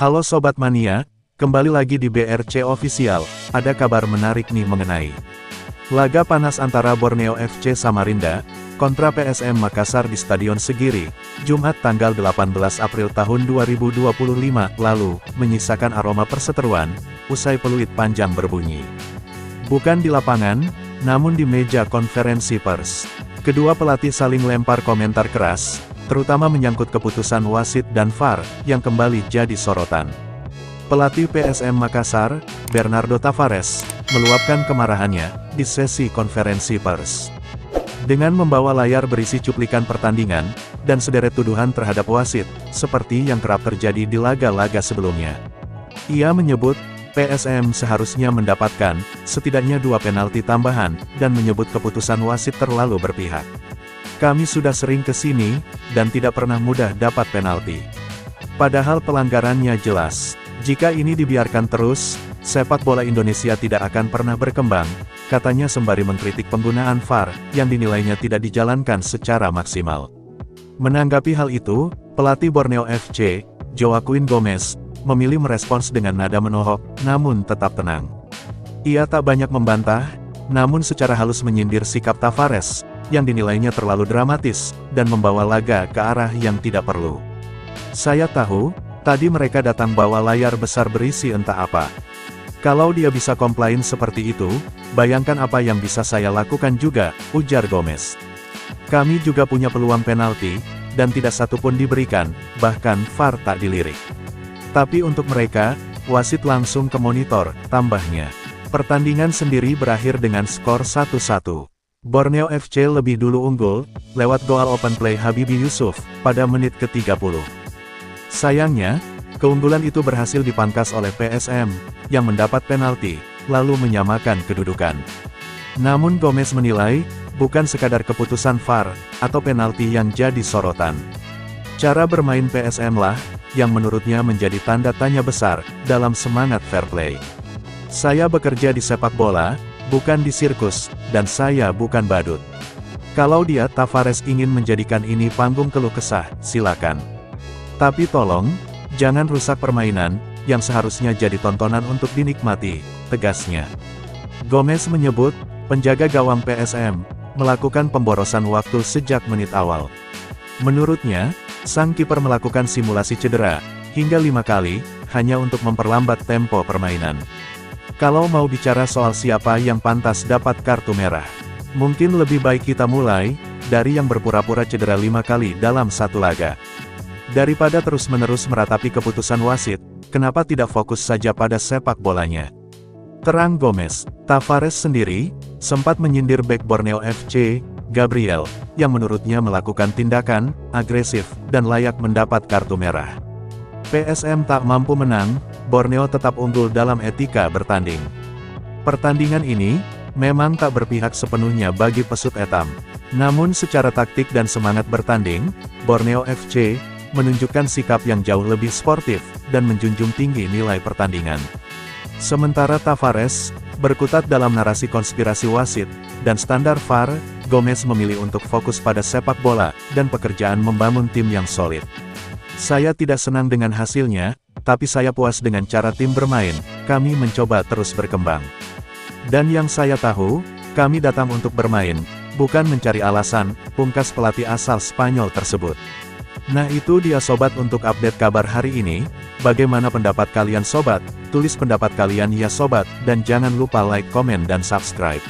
Halo Sobat Mania, kembali lagi di BRC Official. Ada kabar menarik nih mengenai laga panas antara Borneo FC Samarinda kontra PSM Makassar di Stadion Segiri, Jumat tanggal 18 April tahun 2025 lalu, menyisakan aroma perseteruan, usai peluit panjang berbunyi. Bukan di lapangan, namun di meja konferensi pers. Kedua pelatih saling lempar komentar keras, terutama menyangkut keputusan wasit dan VAR, yang kembali jadi sorotan. Pelatih PSM Makassar, Bernardo Tavares, meluapkan kemarahannya di sesi konferensi pers. Dengan membawa layar berisi cuplikan pertandingan, dan sederet tuduhan terhadap wasit, seperti yang kerap terjadi di laga-laga sebelumnya. Ia menyebut, PSM seharusnya mendapatkan, setidaknya 2 penalti tambahan, dan menyebut keputusan wasit terlalu berpihak. Kami sudah sering ke sini, dan tidak pernah mudah dapat penalti. Padahal pelanggarannya jelas. Jika ini dibiarkan terus, sepak bola Indonesia tidak akan pernah berkembang, katanya sembari mengkritik penggunaan VAR, yang dinilainya tidak dijalankan secara maksimal. Menanggapi hal itu, pelatih Borneo FC, Joaquin Gomez, memilih merespons dengan nada menohok, namun tetap tenang. Ia tak banyak membantah, namun secara halus menyindir sikap Tavares, yang dinilainya terlalu dramatis, dan membawa laga ke arah yang tidak perlu. Saya tahu, tadi mereka datang bawa layar besar berisi entah apa. Kalau dia bisa komplain seperti itu, bayangkan apa yang bisa saya lakukan juga, ujar Gomez. Kami juga punya peluang penalti, dan tidak satu pun diberikan, bahkan VAR tak dilirik. Tapi untuk mereka, wasit langsung ke monitor, tambahnya. Pertandingan sendiri berakhir dengan skor 1-1. Borneo FC lebih dulu unggul, lewat gol open play Habibie Yusuf, pada menit ke-30. Sayangnya, keunggulan itu berhasil dipangkas oleh PSM, yang mendapat penalti, lalu menyamakan kedudukan. Namun Gomez menilai, bukan sekadar keputusan VAR, atau penalti yang jadi sorotan. Cara bermain PSM lah, yang menurutnya menjadi tanda tanya besar, dalam semangat fair play. Saya bekerja di sepak bola, bukan di sirkus, dan saya bukan badut. Kalau dia Tavares ingin menjadikan ini panggung keluh kesah, silakan. Tapi tolong, jangan rusak permainan, yang seharusnya jadi tontonan untuk dinikmati, tegasnya. Gomez menyebut, penjaga gawang PSM, melakukan pemborosan waktu sejak menit awal. Menurutnya, sang kiper melakukan simulasi cedera, hingga 5 kali, hanya untuk memperlambat tempo permainan. Kalau mau bicara soal siapa yang pantas dapat kartu merah, mungkin lebih baik kita mulai, dari yang berpura-pura cedera 5 kali dalam satu laga. Daripada terus-menerus meratapi keputusan wasit, kenapa tidak fokus saja pada sepak bolanya? Terang Gomez, Tavares sendiri, sempat menyindir bek Borneo FC, Gabriel, yang menurutnya melakukan tindakan agresif, dan layak mendapat kartu merah. PSM tak mampu menang, Borneo tetap unggul dalam etika bertanding. Pertandingan ini, memang tak berpihak sepenuhnya bagi pesut etam. Namun secara taktik dan semangat bertanding, Borneo FC, menunjukkan sikap yang jauh lebih sportif, dan menjunjung tinggi nilai pertandingan. Sementara Tavares, berkutat dalam narasi konspirasi wasit, dan standar VAR, Gomez memilih untuk fokus pada sepak bola, dan pekerjaan membangun tim yang solid. Saya tidak senang dengan hasilnya, tapi saya puas dengan cara tim bermain, kami mencoba terus berkembang. Dan yang saya tahu, kami datang untuk bermain, bukan mencari alasan, pungkas pelatih asal Spanyol tersebut. Nah itu dia sobat untuk update kabar hari ini, bagaimana pendapat kalian sobat? Tulis pendapat kalian ya sobat, dan jangan lupa like, komen dan subscribe.